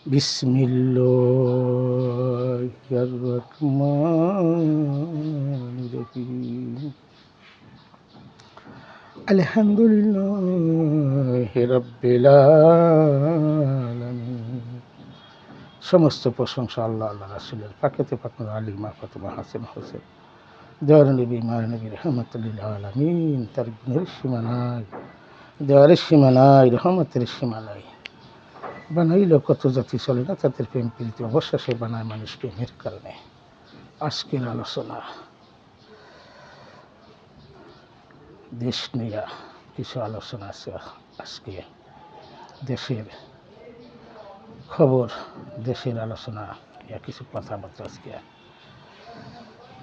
বিসমিল্লাহির রহমানির রহিম। আলহামদুলিল্লাহি রাব্বিল আলামিন। সমস্ত প্রশংসা আল্লাহ রাসূলের। পাকেতে পাক আলিমা ফাতেমা হাসান হোসেন দেওয়ার নবী মায়ের নবী রহমতুল্লিল আলামিন। তার গুণের সীমা নাই, দেওয়ারের সীমা নাই, রহমতের সীমা নাই। বানাইল কত জাতি চলে না তাদের প্রেম প্রীতি, অবশেষে বানায় মানুষ প্রেমের কারণে। আজকের আলোচনা দেশ নিয়ে কিছু আলোচনা আছে। আজকে দেশের খবর, দেশের আলোচনা, কিছু কথাবার্তা। আজকে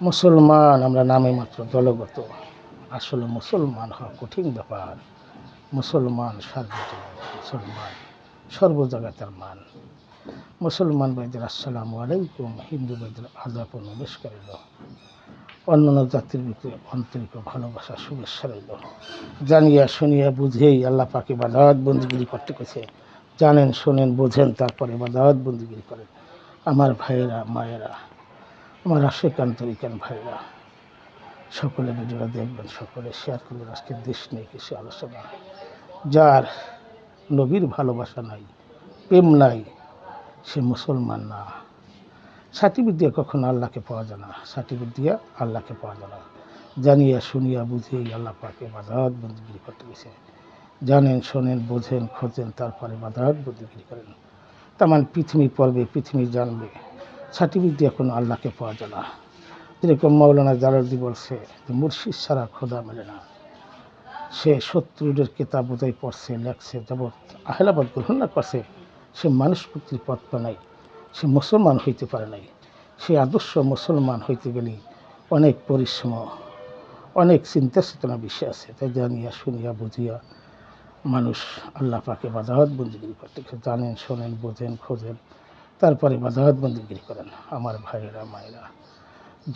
মুসলমান আমরা নামে মাত্র দলগত, আসলে মুসলমান হওয়া কঠিন ব্যাপার। মুসলমান সার্বজনীন, মুসলমান সর্বজায়গায় মান। মুসলমান ভাইদের আসসালামু আলাইকুম, হিন্দু ভাইদের আদাব ও নমস্কার রইল। অন্যান্য জাতির ভিতরে আন্তরিক ভালোবাসা শুভেচ্ছা রইল। জানিয়া শুনিয়া বুঝেই আল্লাহ পাক ইবাদত বন্দিগিরি করতে গেছে। জানেন, শোনেন, বোঝেন, তারপরে ইবাদত বন্দিগিরি করেন। আমার ভাইয়েরা, মায়েরা, আমার আশেক আন্তরিকান ভাইয়েরা, সকলে ভিডিওটা দেখবেন, সকলে শেয়ার করবেন। আজকে দেশ নিয়ে কিছু আলোচনা। যার নবীর ভালোবাসা নাই, প্রেম নাই, সে মুসলমান না। সার্টিফিকেট দিয়ে কখনো আল্লাহকে পাওয়া যায় না, সার্টিফিকেট দিয়ে আল্লাহকে পাওয়া যায় না। জানিয়া শুনিয়া বুঝেই আল্লাহ পাকে ইবাদত বন্দিগিরি করতে গেছে। জানেন, শোনেন, বোঝেন, খোঁজেন, তারপরে ইবাদত বন্দিগিরি করেন। তামান পৃথিবী পড়বে, পৃথিবী জানবে, সার্টিফিকেট দিয়ে কোনো আল্লাহকে পাওয়া যায় না। যেরকম মাওলানা জালালউদ্দিন বলছে যে মুর্শিদ ছাড়া খোদা মেলে না। সে শত্রুদের কেতাব বোধহয় পড়ছে, লেখছে, যাবৎ আহলাবাদ গ্রহণ না করছে, সে মানুষ মুক্তির পথ পায়। সে মুসলমান হইতে পারে নাই। সে আদর্শ মুসলমান হইতে গেলে অনেক পরিশ্রম, অনেক চিন্তা চেতনা বিষয় আছে। তাই জানিয়া শুনিয়া বুঝিয়া মানুষ আল্লাহ পাকে ইবাদত বন্দিগিরি করতে জানেন, শোনেন, বোঝেন, খোঁজেন, তারপরে ইবাদত বন্দিগিরি করেন। আমার ভাইয়েরা, মায়েরা,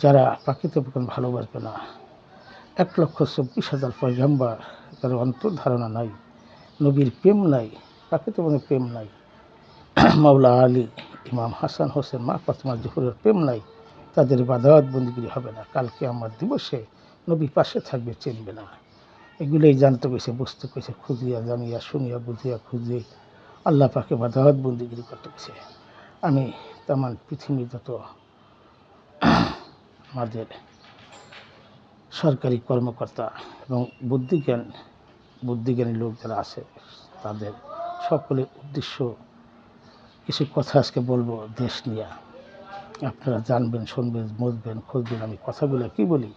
যারা পাখিতে ভালোবাসবে না, 1,24,000 পয়গাম্বার, তার অন্তর্ধারণা নাই, নবীর প্রেম নাই, পাখিতে প্রেম নাই, মাওলা আলী, ইমাম হাসান হোসেন, মা ফাতেমা জোহরের প্রেম নাই, তাদের ইবাদত বন্দিগিরি হবে না। কালকে আমার দিবসে নবী পাশে থাকবে, চিনবে না। এগুলোই জানতে পেরেছে, বুঝতে পেরেছে, খুঁজিয়া জানিয়া শুনিয়া বুঝিয়া খুঁজিয়ে আল্লাহ পাকে ইবাদত বন্দিগিরি করতে পেরেছে। আমি তেমন পৃথিবী যত আমাদের সরকারি কর্মকর্তা এবং বুদ্ধিজ্ঞানী লোক যারা আছে, তাদের সকলের উদ্দেশ্য কিছু কথা আজকে বলবো দেশ নিয়ে। আপনারা জানবেন, শুনবেন, বুঝবেন, খুঁজবেন আমি কথাগুলো কি বলি।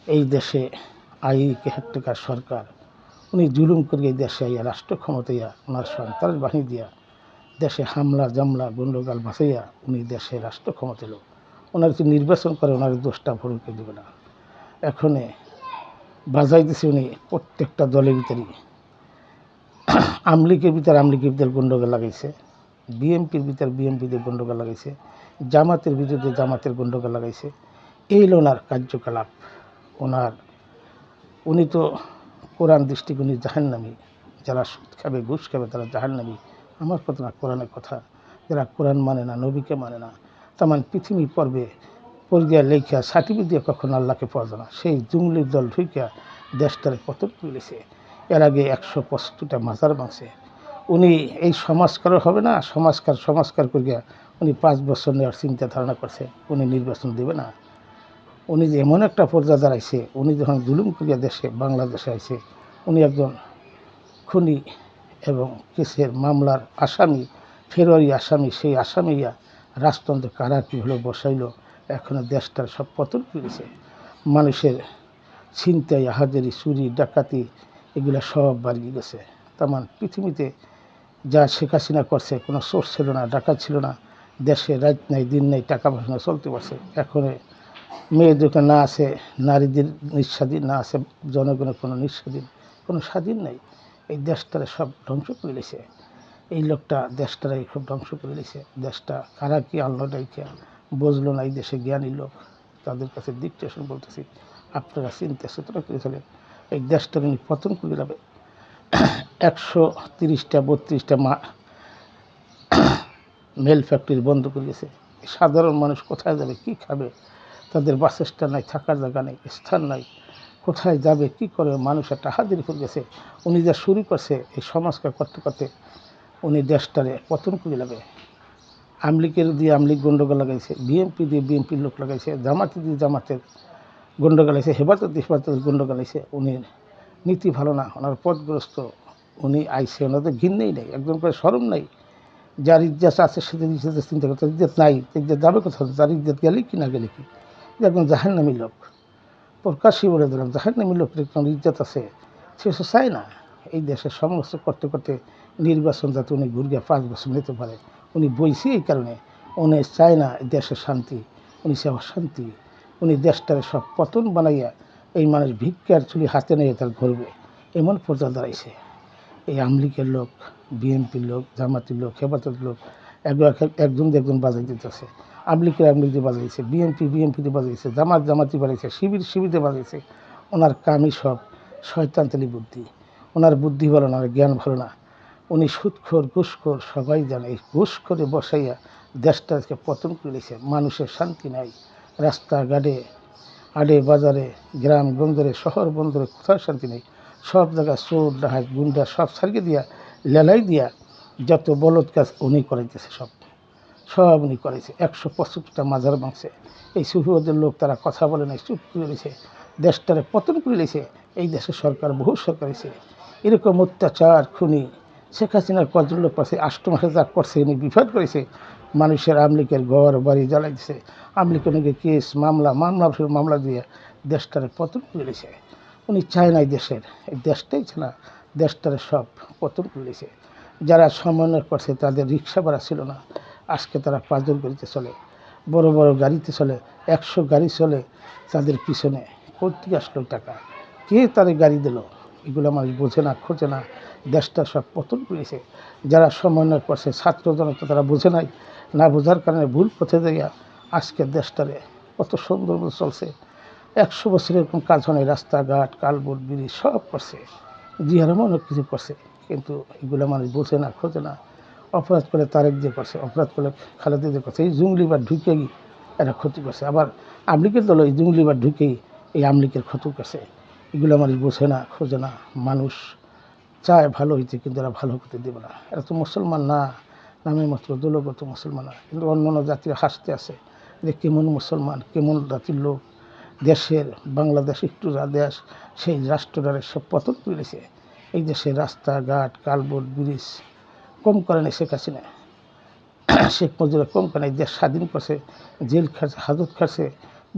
এই দেশে কেয়ারটেকার সরকার, উনি জুলুম করিয়ে দেশে রাষ্ট্র ক্ষমতাইয়া ওনার সন্ত্রাস বাহিনী দিয়া দেশে হামলা জামলা গন্ডগোল বাঁচাইয়া উনি দেশে রাষ্ট্র ক্ষমতা এলো। ওনার যদি নির্বাচন করে ওনার দোষটা ভরুকে দেবে না। এখনে বাজাই দিছে উনি প্রত্যেকটা দলের ভিতরেই। আমলিগের ভিতরে গন্ডগোল লাগাইছে, বিএনপির ভিতরে বিএনপিদের গন্ডগোল লাগাইছে, জামাতের বিরুদ্ধে জামাতের গন্ডগোল লাগাইছে। এই হলো ওনার কার্যকলাপ। উনি তো কোরআন দৃষ্টিকে উনি জাহান্নামী। যারা সুদ খাবে, ঘুষ খাবে, তারা জাহান্নামী। আমার কথা না, কোরআনের কথা। যারা কোরআন মানে না, নবীকে মানে না, তেমন পৃথিবী পর্যায়ে লেখা সার্টিফিকেট দিয়ে কখনো আল্লাহকে পাওয়া যায় না। সেই জঙ্গলির দল ঢুইকা দেশটারে পতন তুলেছে। এর আগে 165টা মাজার ভাঙছে। উনি এই সংস্কার হবে না, সংস্কার করিয়া উনি 5 বছর নেওয়ার চিন্তা ধারণা করছে। উনি নির্বাচন দেবে না। উনি যে এমন একটা পর্যায়ে দাঁড়াইছে, উনি যখন জুলুম করিয়া বাংলাদেশে আইছে, উনি একজন খুনি এবং কেসের মামলার আসামি, ফেব্রুয়ারি আসামি। সেই আসামিয়া রাজতন্ত্র কারা কী হলো বসাইলো। এখনও দেশটার সব পতন করেছে। মানুষের ছিনতাই, হাজারি, চুরি, ডাকাতি, এগুলো সব বাড়িয়ে গেছে। তেমন পৃথিবীতে যা শেখ হাসিনা করছে, কোনো সোর্স ছিল না, ডাকাত ছিল না, দেশে রাত নাই, দিন নেই, টাকা পয়সা চলতে পারছে। এখন মেয়ের দোকান না আছে, নারীদের নিঃস্বাধীন না আছে, জনগণের কোনো নিঃস্বাধীন, কোনো স্বাধীন নেই। এই দেশটারে সব ধ্বংস করে দিয়েছে। এই লোকটা দেশটারে খুব ধ্বংস করে দিয়েছে। দেশটা কারা কি আল্লাহ ডাইকা বুঝলো না। এই দেশে জ্ঞানী লোক, তাদের কাছে ডিকটেশন বলতেছি, আপনারা চিন্তা চেতনা করে চলেন। এই দেশটা উনি পতন করে যাবে। 130টা 32টা মেল ফ্যাক্টরি বন্ধ করে গেছে। সাধারণ মানুষ কোথায় যাবে, কি খাবে? তাদের বাসস্ট্যান্ড নাই, থাকার জায়গা নেই, স্থান নাই, কোথায় যাবে, কি করে? মানুষ একটা হাজির করে গেছে। উনি যা শুরু করছে এই সমাজকে করতে করতে উনি দেশটারে পতন করে যাবে। আমলিগের দিয়ে আমলিগ গণ্ডগোল লাগাইছে, বিএনপি দিয়ে বিএনপির লোক লাগাইছে, জামাতি দিয়ে জামাতের গণ্ডগোল আছে, হেফাজত হেফাজতের গণ্ডগোল আছে। উনি নীতি ভালো না, ওনার পথগ্রস্ত, উনি আইসে, ওনাদের ঘিন্নেই নেই, একদম করে শরম নাই। যার ইজ্জত আছে সে ইজ্জতের চিন্তা করতে, ইজ্জত নাই, ইজ্জত যাবে কোথাও? তার ইজ্জত গেলে কি না গেলে কি? একদম জাহান্নামী লোক, প্রকাশ্যই বলে দিলাম, জাহান্নামী লোকের কোনো ইজ্জত আছে সে চায় না এই দেশের সমস্ত করতে করতে নির্বাচন যাতে উনি ঘুরিয়ে 5 বছর নিতে পারে। উনি বইছে এই কারণে, উনি চায় না দেশের শান্তি, উনি চায় অশান্তি। উনি দেশটারে সব পতন বানাইয়া এই মানুষ ভিক্ষার চুলি হাতে নিয়ে তার ঘুরবে এমন পর্যায়ে দাঁড়াইছে। এই আমলিগের লোক, বিএনপির লোক, জামাতির লোক, হেফাজতের লোক একজন বাজাই দিতেছে। আমলিগকে বাজাইছে, বিএনপিতে বাজাইছে, জামাতি বাজাইছে, শিবিরতে বাজাইছে। ওনার কামই সব শয়তানতালি বুদ্ধি। ওনার বুদ্ধি ভালো না, জ্ঞান ভালো না। উনি সুদখোর, ঘুষখোর, সবাই জানে। এই ঘুষখোরে বসাইয়া দেশটাকে পতন করে দিয়েছে। মানুষের শান্তি নাই, রাস্তাঘাটে, আডে বাজারে, গ্রাম গঞ্জরে, শহর বন্দরে কোথাও শান্তি নেই। সব জায়গায় চোর ডাহাত গুন্ডা সব ছাড়িয়ে দিয়া, লেলাই দিয়া যত বলদ কাজ উনি করাইতেছে, সব উনি করেছে। 175টা মাজার ভাঙছে। এই সুফিওদের লোক তারা কথা বলে নাই, চুপ করে রয়েছে, দেশটারে পতন করে দিয়েছে। এই দেশের সরকার, বহু সরকার এসে এরকম অত্যাচার, খুনি শেখ হাসিনার কজন লোক পাশে 8 মাসে যা করছে, উনি বিপদ করেছে। মানুষের আমলিকের ঘর বাড়ি জ্বালাই দিছে, আমলিকের নাকি কেস মামলা দিয়ে দেশটারে পতন করে দিয়েছে। উনি চায় না এই দেশটাই চায় না, দেশটারে সব পতন করে দিয়েছে। যারা সমন্বয় করছে তাদের রিক্সা ভাড়া ছিল না, আজকে তারা 5 জন গাড়িতে চলে, বড় বড় গাড়িতে চলে, 100 গাড়ি চলে। তাদের পিছনে কোটি আসলো টাকা, কে তাদের গাড়ি দিল? এগুলো মানুষ বোঝে না, খোঁজে না। দেশটা সব পতন করেছে। যারা সমন্বয় করছে ছাত্র জনতা তারা বোঝে নাই, না বোঝার কারণে ভুল পথে যাইয়া আজকে দেশটারে কত সুন্দর চলছে। 100 বছরের এরকম কাজ হয় নাই। রাস্তাঘাট, কালবোর্ড, ব্রিজ সব করছে, জিয়ারও অনেক কিছু করছে, কিন্তু এগুলো মানুষ বোঝে না, খোঁজে না। অপরাধ করে তারেক দিয়ে করছে, অপরাধ করে খালেদা দিয়ে করছে। এই জঙ্গলিবার ঢুকেই এরা ক্ষতি করছে। আবার আমলিকের দল এই জঙ্গলিবার ঢুকেই এই আমলিকের ক্ষতি করছে। এগুলো মানুষ বোঝে না, খোঁজে না। মানুষ চায় ভালো হইতে, কিন্তু এরা ভালো করতে দেবে না। এরা তো মুসলমান না, নামে মাত্র দলগত মুসলমান না, কিন্তু অন্য অন্য জাতির হাসতে আছে যে কেমন মুসলমান, কেমন জাতির লোক। দেশের বাংলাদেশ একটু দেশ, সেই রাষ্ট্রটারে সব পতন করেছে। এই দেশে রাস্তাঘাট, কালবোর্ড, ব্রিজ কম করে নেই শেখ হাসিনা। শেখ মুজিবুর কম করে দেশ স্বাধীন করছে, জেল খাটছে, হাজত খাটছে,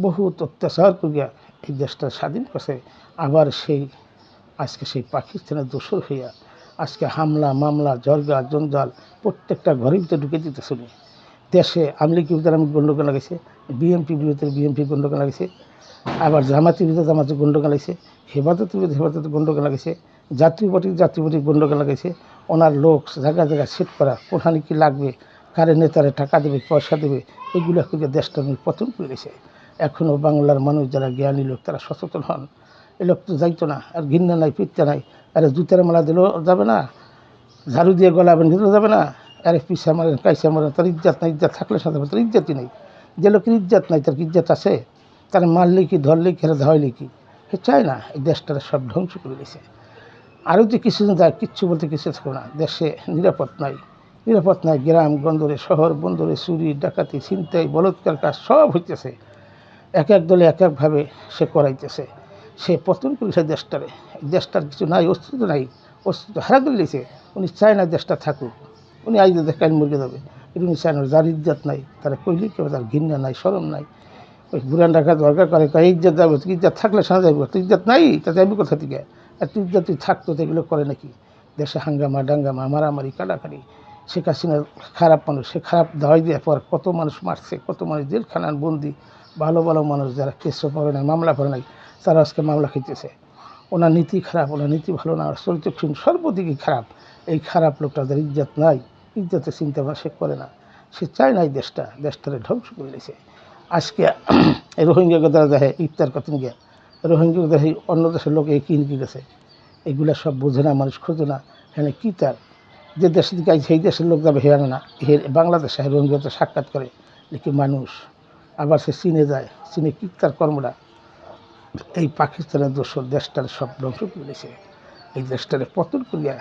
বহুত অত্যাচার করিয়া এই দেশটা স্বাধীন করছে। আবার আজকে সেই পাকিস্তানের দোসর হইয়া আজকে হামলা মামলা জর্গা জঞ্জাল প্রত্যেকটা ঘরের ভিতরে ঢুকে দিতে শুনি। দেশে আমলিগের ভিতরে গণ্ডগোল লাগাইছে, বিএনপি ভিতরে বিএনপি গণ্ডগোল লাগাইছে, আবার জামাতের ভিতরে জামাতের গণ্ডগোল লাগাইছে, হেফাজতের ভিতরে হেফাজতের গণ্ডগোল লাগাইছে, জাতীয় পার্টির গণ্ডগোল লাগাইছে। ওনার লোক জায়গায় সেট করা, কোথায় কী লাগবে, কারে নেতারে টাকা দেবে, পয়সা দেবে, এগুলো করে দেশটা পতন করে দিয়েছে। এখনও বাংলার মানুষ যারা জ্ঞানী লোক তারা সচেতন হন। এই লোক তো যাইতো না, আর ঘৃণা নাই, পিত্যা নাই। আরে জুতার মালা দিলেও যাবে না, ঝাড়ু দিয়ে গলাবেন দিলেও যাবে না। আরে পিসা মারেন, কাইসা মারেন, তার ইজ্জত নাই। ইজ্জত থাকলে সাথে তার ইজ্জতই নেই। যে লোকের ইজ্জত নাই তার কি ইজ্জত আছে? তার মারলেই কি, ধরলেই কি, ধাওয়াইলেই কি? সে চায় না। এই দেশটারে সব ধ্বংস করে দিয়েছে। আরও যে কিছুদিন যায়, কিচ্ছু বলতে কিছু থাকবে না। দেশে নিরাপদ নাই। গ্রাম গঞ্জরে, শহর বন্দরে চুরি ডাকাতি ছিনতাই বলৎকার কাজ সব হইতেছে। এক দলে এক একভাবে সে করাইতেছে। সে পতন করেছে দেশটারে। দেশটার কিছু নাই, অস্তিত্ব নাই, অস্তিত্ব হারা করে দিয়েছে। উনি চায় না দেশটা থাকুক। উনি আজ দেখায় মুরগে যাবে, কিন্তু উনি চায় না। যার ইজ্জত নাই তারা কইলে কেউ, তার ঘৃণা নাই, শরম নাই। ওই বুড়ান ডাকা দরকার করে, ইজ্জত যাবে, ইজ্জত থাকলে সাজা যাবে, তো ইজ্জত নাই তা যাবি কোথা থেকে? এত ইজ্জত থাকতো তো এগুলো করে নাকি? দেশে হাঙ্গামা ডাঙ্গামা, মারামারি কাটাকাটি। শেখ হাসিনা খারাপ মানুষ, সে খারাপ দাওয়াই দেওয়ার পর কত মানুষ মারছে, কত মানুষ জেলখানার বন্দি। ভালো ভালো মানুষ যারা কেসও পড়ে নাই, মামলা করে নাই, তারা আজকে মামলা খেতেছে। ওনার নীতি খারাপ, ওনার নীতি ভালো না, চরিত্রহীন, সর্বদিকে খারাপ। এই খারাপ লোকটা যার ইজ্জত নাই, ইজ্জতের চিন্তা ভাবনা সে করে না। সে চায় না এই দেশটারে ধ্বংস করে দিয়েছে। আজকে এই রোহিঙ্গা দ্বারা দেখে ইফতার করতেন গিয়া, রোহিঙ্গা দেখে অন্য দেশের লোক এই কিনে গেছে। এগুলা সব বোঝে না, মানুষ খোঁজে না। হ্যাঁ কী তার যে দেশের দিকে সেই দেশের লোক যাবে হেয়ানো না, হে বাংলাদেশে রোহিঙ্গাতে সাক্ষাৎ করে দেখি মানুষ। আবার সে চীনে যায়, চীনে কী তার কর্মটা। এই পাকিস্তানের দোষর দেশটার সব ধ্বংস করে দিয়েছে, এই দেশটারে পতন করিয়া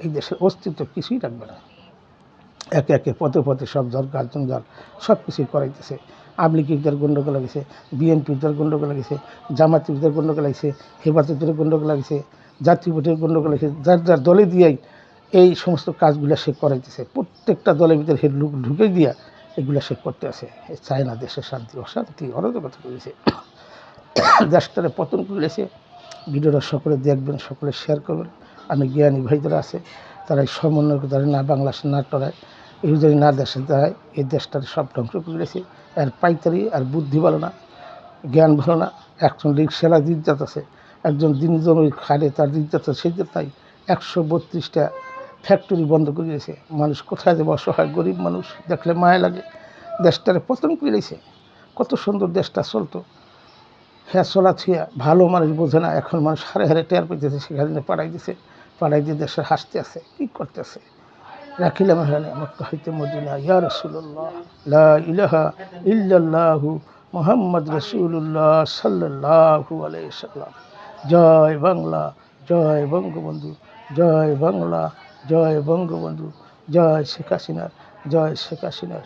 এই দেশের অস্তিত্ব কিছুই রাখবে না। একে একে পথে পথে সব দরকার জঞ্জাল সব কিছুই করাইতেছে। আমলিগীদের গণ্ডগোল লাগিয়েছে, বিএনপিদের গণ্ডগোল লাগিয়েছে, জামাতিদের গণ্ডগোল লাগিয়েছে, হেফাজতের গণ্ডগোল লাগিয়েছে, জাতীয় ভোটের গণ্ডগোল লাগিয়েছে। যার যার দলে দিয়েই এই সমস্ত কাজগুলো সে করাইতেছে। প্রত্যেকটা দলের ভিতরে হে লোক ঢুকে দিয়া এগুলো সে করতে আসে। চায় না দেশের শান্তি, অশান্তি অরাজকতা করেছে, দেশটারে পতন করেছে। ভিডিওটা সকলে দেখবেন, সকলে শেয়ার করবেন। আমি জ্ঞানী ভাইদের আছে, তারা এই সমন্বয় করে না বাংলাদেশ না টরায়, এই যদি না দেশে যায় এই দেশটার সব ধ্বংস করেছে। আর পাইতারি আর বুদ্ধি ভালো না, জ্ঞান ভালো না। একজন রিক্সাওয়ালা দিনজাত আছে, একজন দিনজন ওই খালে তার দিনজাত সেই তাই 132টা ফ্যাক্টরি বন্ধ করে দিয়েছে। মানুষ কোথায় যাবে, অসহায় গরিব মানুষ দেখলে মায়া লাগে। দেশটারে পতন করে দিয়েছে। কত সুন্দর দেশটা চলতো, হ্যাঁ চলা ছুঁয়া ভালো মানুষ বোঝে না। এখন মানুষ হারে হারে টের পেতেছে, সেখানে পাড়াই দিছে, পাড়াই দিয়ে দেশে হাসতে আছে, কী করতেছে। রাখিলাম হারানে মক্কা হইতে মদিনা, ইয়া রাসূলুল্লাহ লা ইলাহা ইল্লাল্লাহু মুহাম্মদ রাসূলুল্লাহ সাল্লাল্লাহু আলাইহি সাল্লাম। জয় বাংলা, জয় বঙ্গবন্ধু, জয় বাংলা, জয় বঙ্গবন্ধু, জয় শেখ হাসিনার, জয় শেখ হাসিনার।